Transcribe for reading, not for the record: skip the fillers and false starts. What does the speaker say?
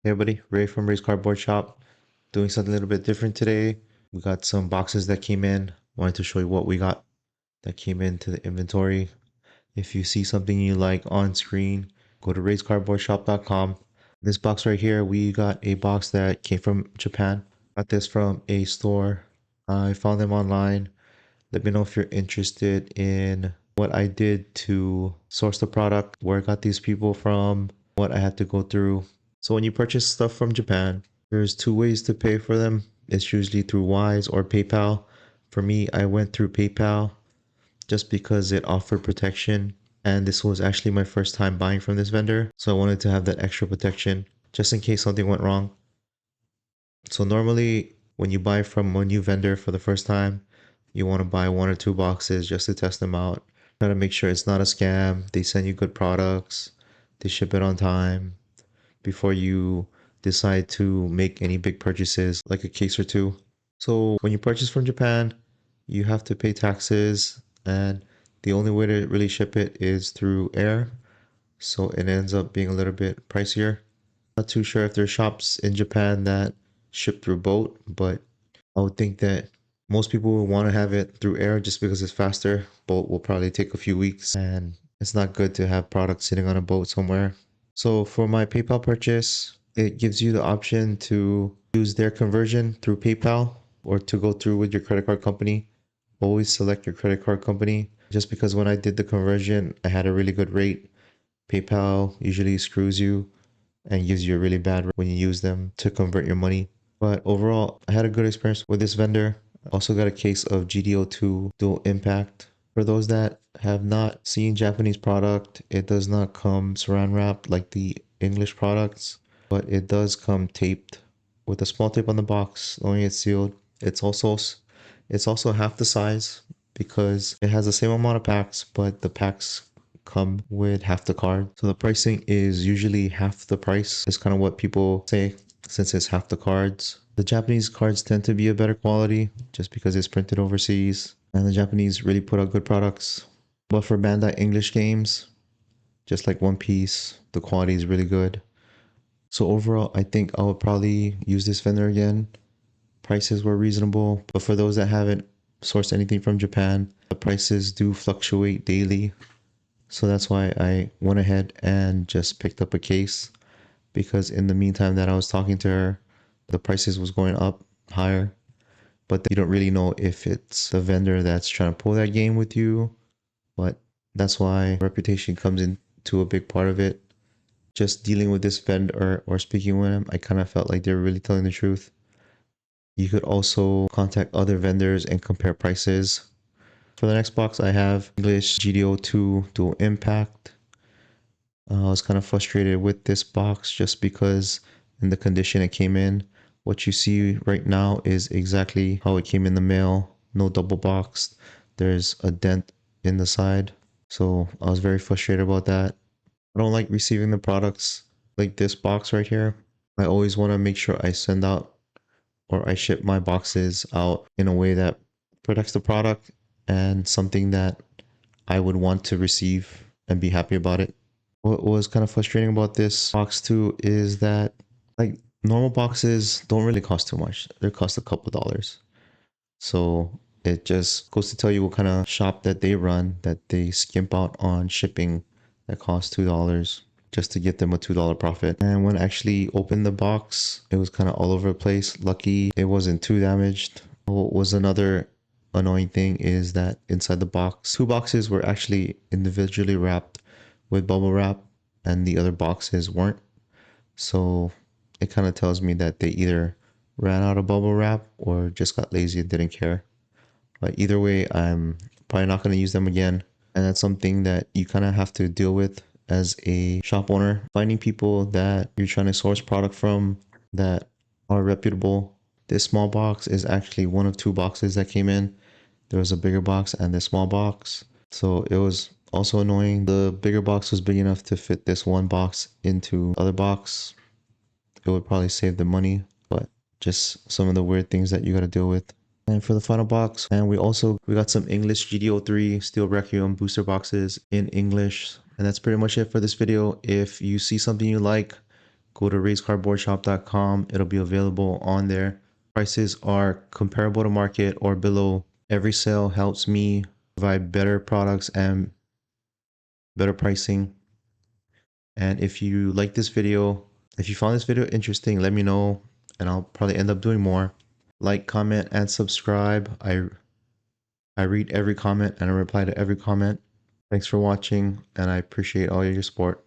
Hey everybody, Ray from Ray's Cardboard Shop. Doing something a little bit different today. We got some boxes that came in. Wanted to show you what we got that came into the inventory. If you see something you like on screen, go to rayscardboardshop.com. This box right here, we got a box that came from Japan. Got this from a store. I found them online. Let me know if you're interested in what I did to source the product, where I got these people from, what I had to go through. So when you purchase stuff from Japan, there's two ways to pay for them. It's usually through Wise or PayPal. For me, I went through PayPal just because it offered protection. And this was actually my first time buying from this vendor. So I wanted to have that extra protection just in case something went wrong. So normally when you buy from a new vendor for the first time, you want to buy one or two boxes just to test them out. Try to make sure it's not a scam. They send you good products. They ship it on time before you decide to make any big purchases like a case or two. So when you purchase from Japan, you have to pay taxes, and the only way to really ship it is through air. So it ends up being a little bit pricier. Not too sure if there's shops in Japan that ship through boat, but I would think that most people will want to have it through air just because it's faster. Boat will probably take a few weeks, and it's not good to have products sitting on a boat somewhere. So for my PayPal purchase, it gives you the option to use their conversion through PayPal or to go through with your credit card company. Always select your credit card company. Just because when I did the conversion, I had a really good rate. PayPal usually screws you and gives you a really bad rate when you use them to convert your money. But overall, I had a good experience with this vendor. I also got a case of GDO2 Dual Impact. For those that have not seen Japanese product, it does not come saran wrapped like the English products, but it does come taped with a small tape on the box, knowing it's sealed. It's also half the size because it has the same amount of packs, but the packs come with half the card. So the pricing is usually half the price, is kind of what people say since it's half the cards. The Japanese cards tend to be a better quality just because it's printed overseas, and the Japanese really put out good products. But for Bandai English games, just like One Piece, the quality is really good. So overall, I think I would probably use this vendor again. Prices were reasonable, but for those that haven't sourced anything from Japan, the prices do fluctuate daily. So that's why I went ahead and just picked up a case, because in the meantime that I was talking to her, the prices was going up higher. But you don't really know if it's the vendor that's trying to pull that game with you. But that's why reputation comes into a big part of it. Just dealing with this vendor or speaking with him, I kind of felt like they were really telling the truth. You could also contact other vendors and compare prices. For the next box, I have English GDO2 Dual Impact. I was kind of frustrated with this box just because in the condition it came in. What you see right now is exactly how it came in the mail. No double boxed. There's a dent in the side. So I was very frustrated about that. I don't like receiving the products like this box right here. I always want to make sure I send out or I ship my boxes out in a way that protects the product and something that I would want to receive and be happy about it. What was kind of frustrating about this box too is that like normal boxes don't really cost too much. They cost a couple dollars. So it just goes to tell you what kind of shop that they run, that they skimp out on shipping that costs $2 just to get them a $2 profit. And when I actually opened the box, it was kind of all over the place. Lucky it wasn't too damaged. What was another annoying thing is that inside the box, two boxes were actually individually wrapped with bubble wrap and the other boxes weren't. So it kind of tells me that they either ran out of bubble wrap or just got lazy and didn't care. But either way, I'm probably not going to use them again. And that's something that you kind of have to deal with as a shop owner. Finding people that you're trying to source product from that are reputable. This small box is actually one of two boxes that came in. There was a bigger box and this small box. So it was also annoying. The bigger box was big enough to fit this one box into the other box. It would probably save the money, but just some of the weird things that you got to deal with. And for the final box, and we got some English GDO3 Steel Requiem booster boxes in English. And that's pretty much it for this video. If you see something you like, go to raisecardboardshop.com. It'll be available on there. Prices are comparable to market or below. Every sale helps me provide better products and better pricing. And if you like this video, if you found this video interesting, let me know and I'll probably end up doing more. Like, comment, and subscribe. I read every comment and I reply to every comment. Thanks for watching and I appreciate all your support.